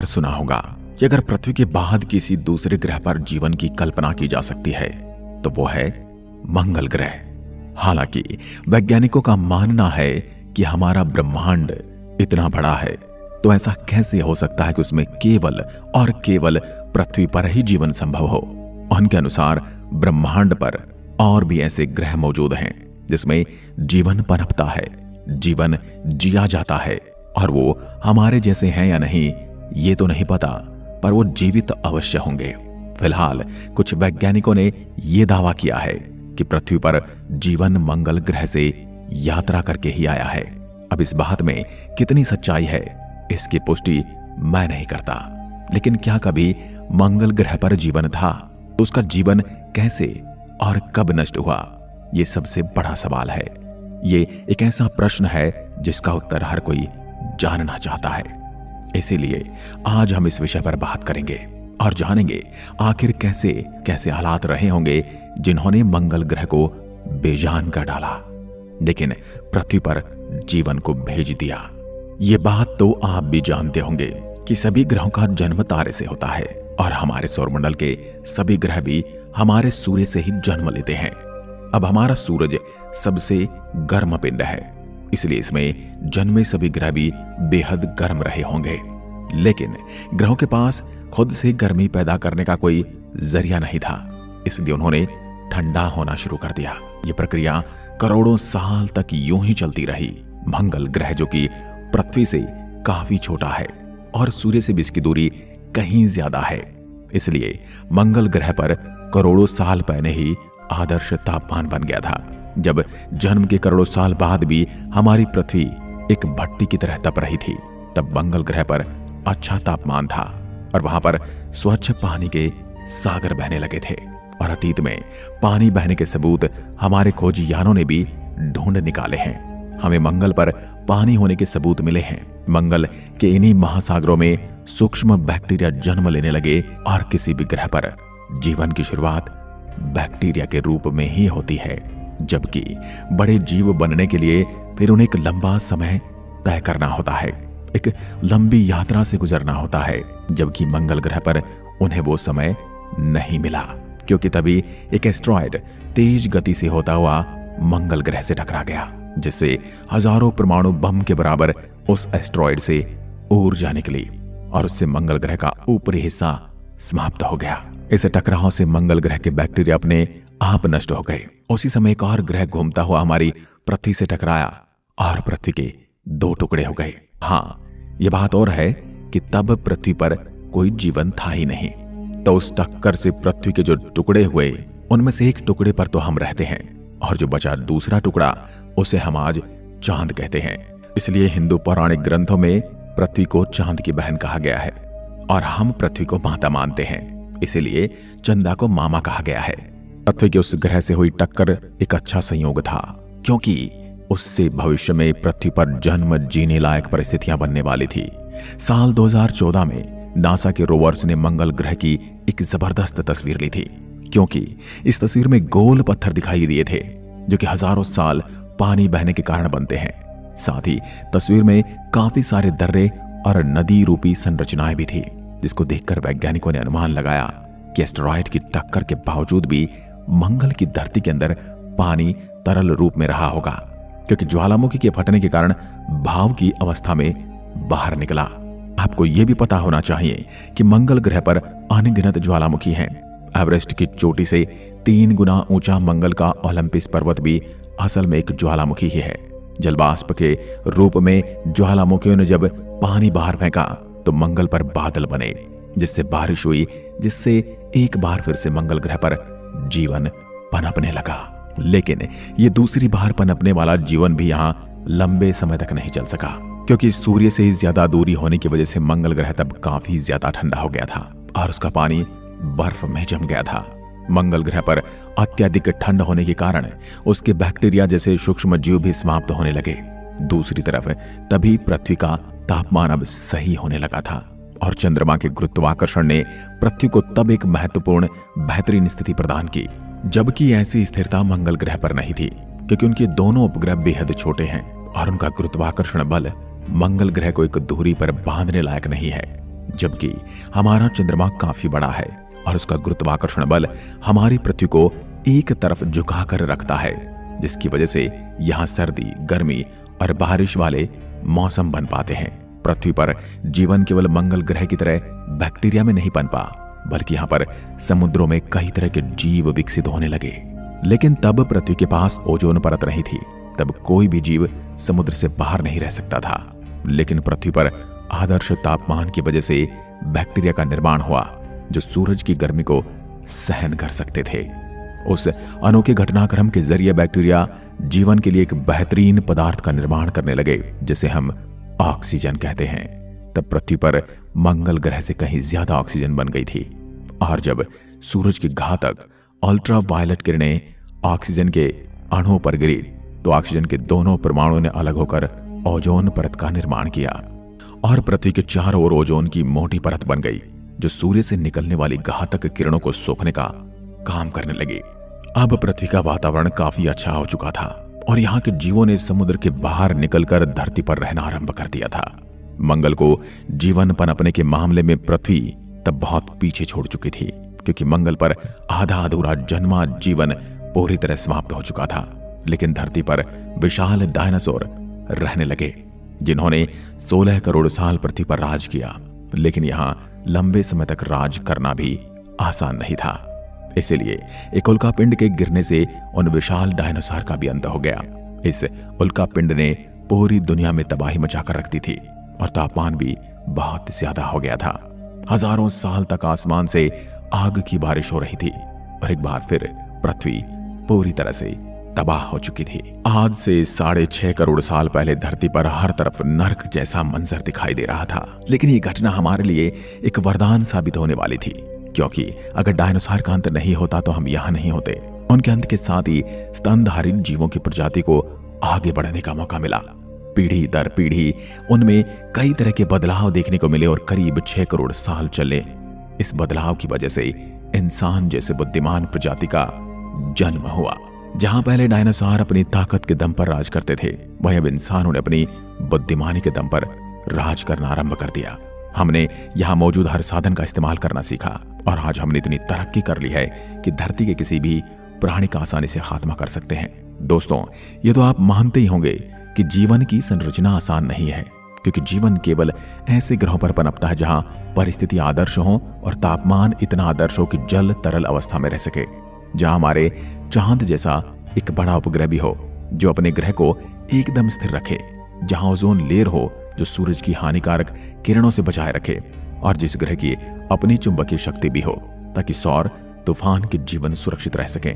सुना होगा कि अगर पृथ्वी के बाद किसी दूसरे ग्रह पर जीवन की कल्पना की जा सकती है तो वो है मंगल ग्रह। हालांकि वैज्ञानिकों का मानना है कि हमारा ब्रह्मांड इतना बड़ा है तो ऐसा कैसे हो सकता है कि उसमें केवल और केवल पृथ्वी पर ही जीवन संभव हो। उनके अनुसार ब्रह्मांड पर और भी ऐसे ग्रह मौजूद हैं जिसमें जीवन पनपता है, जीवन जिया जाता है, और वो हमारे जैसे हैं या नहीं ये तो नहीं पता, पर वो जीवित अवश्य होंगे। फिलहाल कुछ वैज्ञानिकों ने यह दावा किया है कि पृथ्वी पर जीवन मंगल ग्रह से यात्रा करके ही आया है। अब इस बात में कितनी सच्चाई है इसकी पुष्टि मैं नहीं करता, लेकिन क्या कभी मंगल ग्रह पर जीवन था तो उसका जीवन कैसे और कब नष्ट हुआ, ये सबसे बड़ा सवाल है। ये एक ऐसा प्रश्न है जिसका उत्तर हर कोई जानना चाहता है। इसीलिए आज हम इस विषय पर बात करेंगे और जानेंगे आखिर कैसे कैसे हालात रहे होंगे जिन्होंने मंगल ग्रह को बेजान कर डाला, लेकिन पृथ्वी पर जीवन को भेज दिया। ये बात तो आप भी जानते होंगे कि सभी ग्रहों का जन्म तारे से होता है और हमारे सौरमंडल के सभी ग्रह भी हमारे सूर्य से ही जन्म लेते हैं। अब हमारा सूरज सबसे गर्म पिंड है, इसलिए इसमें जन्मे सभी ग्रह भी बेहद गर्म रहे होंगे। लेकिन ग्रहों के पास खुद से गर्मी पैदा करने का कोई जरिया नहीं था, इसलिए उन्होंने ठंडा होना शुरू कर दिया। ये प्रक्रिया करोड़ों साल तक यूं ही चलती रही। मंगल ग्रह जो कि पृथ्वी से काफी छोटा है और सूर्य से भी इसकी दूरी कहीं ज्यादा है, इसलिए मंगल ग्रह पर करोड़ों साल पहले ही आदर्श तापमान बन गया था। जब जन्म के करोड़ों साल बाद भी हमारी पृथ्वी एक भट्टी की तरह तप रही थी, तब मंगल ग्रह पर अच्छा तापमान था और वहां पर स्वच्छ पानी के सागर बहने लगे थे। और अतीत में पानी बहने के सबूत हमारे खोजयानों ने भी ढूंढ निकाले हैं। हमें मंगल पर पानी होने के सबूत मिले हैं। मंगल के इन्हीं महासागरों में सूक्ष्म बैक्टीरिया जन्म लेने लगे और किसी भी ग्रह पर जीवन की शुरुआत बैक्टीरिया के रूप में ही होती है, जबकि बड़े जीव बनने के लिए फिर उन्हें एक लंबा समय तय करना होता है, एक लंबी यात्रा से गुजरना होता है, जबकि मंगल ग्रह पर उन्हें वो समय नहीं मिला, क्योंकि तभी एक एस्ट्रॉयड तेज गति से होता हुआ मंगल ग्रह से टकरा गया, जिससे हजारों परमाणु बम के बराबर उस एस्ट्रॉयड से ऊर्जा निकली और उससे मंगल ग्रह का ऊपरी हिस्सा समाप्त हो गया। इस टकराव से मंगल ग्रह के बैक्टीरिया अपने आप नष्ट हो गए। उसी समय एक और ग्रह घूमता हुआ हमारी पृथ्वी से टकराया और पृथ्वी के दो टुकड़े हो गए। हाँ, यह बात और है कि तब पृथ्वी पर कोई जीवन था ही नहीं, तो उस टक्कर से पृथ्वी के जो टुकड़े हुए उनमें से एक टुकड़े पर तो हम रहते हैं और जो बचा दूसरा टुकड़ा उसे हम आज चांद कहते हैं। इसलिए हिंदू पौराणिक ग्रंथों में पृथ्वी को चांद की बहन कहा गया है और हम पृथ्वी को माता मानते हैं, इसीलिए चंदा को मामा कहा गया है। पृथ्वी के उस ग्रह से हुई टक्कर एक अच्छा संयोग था, क्योंकि उससे भविष्य में पृथ्वी पर जन्म जीने लायक परिस्थितियां बनने वाली थी। साल 2014 में नासा के रोवर्स ने मंगल ग्रह की एक जबरदस्त तस्वीर ली थी, क्योंकि इस तस्वीर में गोल पत्थर दिखाई दिए थे जो कि हजारों साल पानी बहने के कारण बनते हैं। साथ ही तस्वीर में काफी सारे दर्रे और नदी रूपी संरचनाएं भी थी, जिसको देखकर वैज्ञानिकों ने अनुमान लगाया कि एस्टेरॉयड की टक्कर के बावजूद भी मंगल की धरती के अंदर पानी तरल रूप में रहा होगा, क्योंकि ज्वालामुखी के फटने के कारण भाव की अवस्था में बाहर निकला। आपको यह भी पता होना चाहिए कि मंगल ग्रह पर अनगिनत ज्वालामुखी हैं। एवरेस्ट की चोटी से 3 गुना ऊंचा मंगल का ओलंपस पर्वत भी असल में एक ज्वालामुखी ही है। जलवाष्प के रूप में ज्वालामुखियों ने जब पानी बाहर फेंका तो मंगल पर बादल बने, जिससे बारिश हुई, जिससे एक बार फिर से मंगल ग्रह पर जीवन पनपने लगा। लेकिन ये दूसरी बार पनपने वाला जीवन भी यहाँ लंबे समय तक नहीं चल सका, क्योंकि सूर्य से ज्यादा दूरी होने की वजह से मंगल ग्रह तब काफी ज्यादा ठंडा हो गया था और उसका पानी बर्फ में जम गया था। मंगल ग्रह पर अत्यधिक ठंड होने के कारण उसके बैक्टीरिया जैसे सूक्ष्म जीव भी समाप्त होने लगे। दूसरी तरफ तभी पृथ्वी का तापमान अब सही होने लगा था और चंद्रमा के गुरुत्वाकर्षण ने पृथ्वी को तब एक महत्वपूर्ण बेहतरीन स्थिति प्रदान की, जबकि ऐसी स्थिरता मंगल ग्रह पर नहीं थी, क्योंकि उनके दोनों उपग्रह बेहद छोटे हैं और उनका गुरुत्वाकर्षण बल मंगल ग्रह को एक धुरी पर बांधने लायक नहीं है। जबकि हमारा चंद्रमा काफी बड़ा है और उसका गुरुत्वाकर्षण बल हमारी पृथ्वी को एक तरफ झुकाकर रखता है, जिसकी वजह से यहाँ सर्दी, गर्मी और बारिश वाले मौसम बन पाते हैं। पृथ्वी पर जीवन केवल मंगल ग्रह की तरह बैक्टीरिया में नहीं पनपा, बल्कि यहाँ पर समुद्रों में कई तरह के जीव विकसित होने लगे। लेकिन तब पृथ्वी के पास ओजोन परत नहीं थी, तब कोई भी जीव समुद्र से बाहर नहीं रह सकता था। लेकिन पृथ्वी पर आदर्श तापमान की वजह से बैक्टीरिया का निर्माण हुआ, जो सूरज की गर्मी को सहन कर सकते थे। उस अनोखे घटनाक्रम के जरिए बैक्टीरिया जीवन के लिए एक बेहतरीन पदार्थ का निर्माण करने लगे, जिसे हम ऑक्सीजन कहते हैं। तब पृथ्वी पर मंगल ग्रह से कहीं ज्यादा ऑक्सीजन बन गई थी, और जब सूरज की घातक अल्ट्रा वायलेट किरणें ऑक्सीजन के अणुओं पर गिरी, तो ऑक्सीजन के दोनों परमाणुओं ने अलग होकर ओजोन परत का निर्माण किया और पृथ्वी के चारों ओर ओजोन की मोटी परत बन गई, जो सूर्य से निकलने वाली घातक किरणों को सोखने का काम करने लगी। अब पृथ्वी का वातावरण काफी अच्छा हो चुका था और यहाँ के जीवों ने समुद्र के बाहर निकलकर धरती पर रहना आरंभ कर दिया था। मंगल को जीवन पनपने के मामले में पृथ्वी तब बहुत पीछे छोड़ चुकी थी, क्योंकि मंगल पर आधा अधूरा जन्मा जीवन पूरी तरह समाप्त हो चुका था। लेकिन धरती पर विशाल डायनासोर रहने लगे, जिन्होंने 16 करोड़ साल पृथ्वी पर राज किया। लेकिन यहाँ लंबे समय तक राज करना भी आसान नहीं था, इसलिए एक उल्कापिंड के गिरने से उन विशाल डायनासोर का भी अंत हो गया। इस उल्कापिंड ने पूरी दुनिया में तबाही मचाकर रख दी थी और तापमान भी बहुत ज्यादा हो गया था। हजारों साल तक आसमान से आग की बारिश हो रही थी और एक बार फिर पृथ्वी पूरी तरह से तबाह हो चुकी थी। आज से 6.5 करोड़ साल पहले धरती पर हर तरफ नर्क जैसा मंजर दिखाई दे रहा था। लेकिन ये घटना हमारे लिए एक वरदान साबित होने वाली थी, क्योंकि अगर डायनासोर का अंत नहीं होता तो हम यहाँ नहीं होते। उनके अंत के साथ ही स्तनधारी जीवों की प्रजाति को आगे बढ़ने का मौका मिला। पीढ़ी दर पीढ़ी उनमें कई तरह के बदलाव देखने को मिले और करीब 6 करोड़ साल चले। इस बदलाव की वजह से इंसान जैसे बुद्धिमान प्रजाति का जन्म हुआ। जहां पहले डायनासोर अपनी ताकत के दम पर राज करते थे, वहीं अब इंसानों ने अपनी बुद्धिमानी के दम पर राज करना आरंभ कर दिया। हमने यहाँ मौजूद हर साधन का इस्तेमाल करना सीखा और आज हमने इतनी तरक्की कर ली है कि धरती के किसी भी प्राणी का आसानी से खात्मा कर सकते हैं। दोस्तों, ये तो आप मानते ही होंगे कि जीवन की संरचना आसान नहीं है, क्योंकि जीवन केवल ऐसे ग्रहों पर पनपता है जहां परिस्थिति आदर्श हो और तापमान इतना आदर्श हो कि जल तरल अवस्था में रह सके, जहां हमारे चांद जैसा एक बड़ा उपग्रह भी हो जो अपने ग्रह को एकदम स्थिर रखे, जहां ओजोन लेयर हो जो सूरज की हानिकारक किरणों से बचाए रखे, और जिस ग्रह की अपनी चुंबकीय शक्ति भी हो ताकि सौर तूफान के जीवन सुरक्षित रह सके।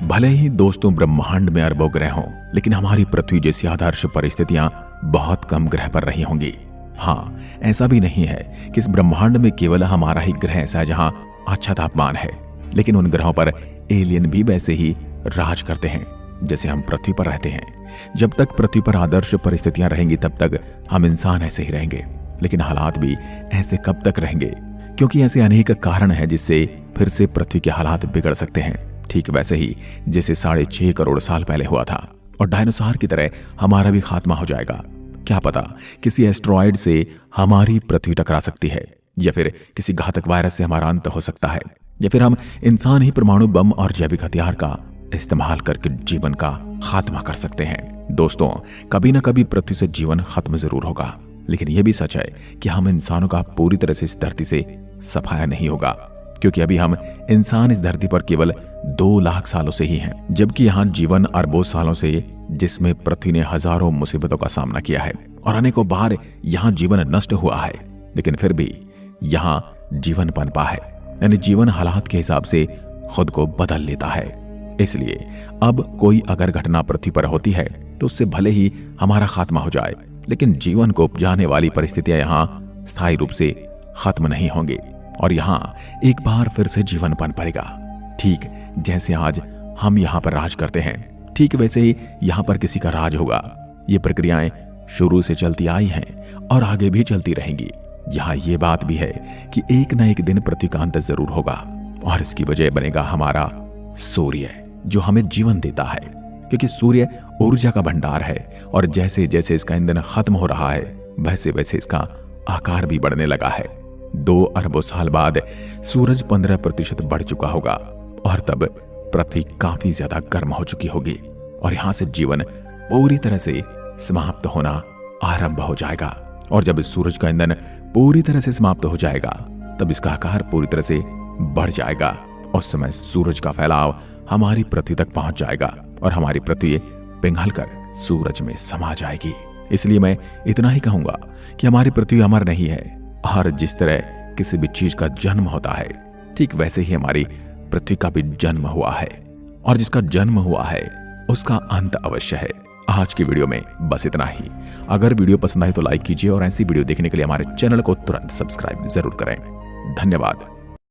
भले ही दोस्तों ब्रह्मांड में अरबों ग्रह हों, लेकिन हमारी पृथ्वी जैसी आदर्श परिस्थितियां बहुत कम ग्रह पर रही होंगी। हाँ, ऐसा भी नहीं है कि इस ब्रह्मांड में केवल हमारा ही ग्रह ऐसा है जहां अच्छा तापमान है, लेकिन उन ग्रहों पर एलियन भी वैसे ही राज करते हैं जैसे हम पृथ्वी पर रहते हैं। जब तक पृथ्वी पर आदर्श परिस्थितियां रहेंगी तब तक हम इंसान ऐसे ही रहेंगे, लेकिन हालात भी ऐसे कब तक रहेंगे? क्योंकि ऐसे अनेक कारण हैं जिससे फिर से पृथ्वी के हालात बिगड़ सकते हैं, ठीक वैसे ही जैसे 6.5 करोड़ साल पहले हुआ था। और डायनासोर की तरह हमारा भी खात्मा हो जाएगा। क्या पता किसी एस्ट्रॉयड से हमारी पृथ्वी टकरा सकती है, या फिर किसी घातक वायरस से हमारा अंत हो सकता है, या फिर हम इंसान ही परमाणु बम और जैविक हथियार का इस्तेमाल करके जीवन का खात्मा कर सकते हैं। दोस्तों, कभी ना कभी पृथ्वी से जीवन खत्म जरूर होगा, लेकिन यह भी सच है कि हम इंसानों का पूरी तरह से इस धरती से सफाया नहीं होगा, क्योंकि अभी हम इंसान इस धरती पर केवल 2 लाख सालों से ही हैं, जबकि यहाँ जीवन अरबों सालों से, जिसमें पृथ्वी ने हजारों मुसीबतों का सामना किया है और अनेकों बार यहाँ जीवन नष्ट हुआ है, लेकिन फिर भी यहाँ जीवन पनपा है। यानी जीवन हालात के हिसाब से खुद को बदल लेता है। इसलिए अब कोई अगर घटना पृथ्वी पर होती है तो उससे भले ही हमारा खात्मा हो जाए, लेकिन जीवन को उपजाने वाली परिस्थितियां यहाँ स्थायी रूप से खत्म नहीं होंगी और यहाँ एक बार फिर से जीवन पनपेगा। ठीक जैसे आज हम यहाँ पर राज करते हैं, ठीक वैसे ही यहाँ पर किसी का राज होगा। ये प्रक्रियाएं शुरू से चलती आई हैं और आगे भी चलती रहेंगी। यहाँ ये बात भी है कि एक न एक दिन पृथ्वी का अंत जरूर होगा और इसकी वजह बनेगा हमारा सूर्य, जो हमें जीवन देता है, क्योंकि सूर्य ऊर्जा का भंडार है और जैसे जैसे इसका ईंधन खत्म हो रहा है वैसे वैसे इसका आकार भी बढ़ने लगा है। 2 अरबों साल बाद सूरज 15% बढ़ चुका होगा और तब पृथ्वी काफी ज्यादा गर्म हो चुकी होगी और यहां से जीवन पूरी तरह से समाप्त होना आरंभ हो जाएगा। और जब इस सूरज का ईंधन पूरी तरह से समाप्त हो जाएगा तब इसका आकार पूरी तरह से बढ़ जाएगा। उस समय सूरज का फैलाव हमारी पृथ्वी तक पहुंच जाएगा और हमारी पृथ्वी पिघलकर सूरज में समा जाएगी। इसलिए मैं इतना ही कहूंगा कि हमारी पृथ्वी अमर नहीं है और जिस तरह किसी भी चीज का जन्म होता है ठीक वैसे ही हमारी पृथ्वी का भी जन्म हुआ है और जिसका जन्म हुआ है उसका अंत अवश्य है। आज की वीडियो में बस इतना ही। अगर वीडियो पसंद आए तो लाइक कीजिए और ऐसी वीडियो देखने के लिए हमारे चैनल को तुरंत सब्सक्राइब जरूर करें। धन्यवाद।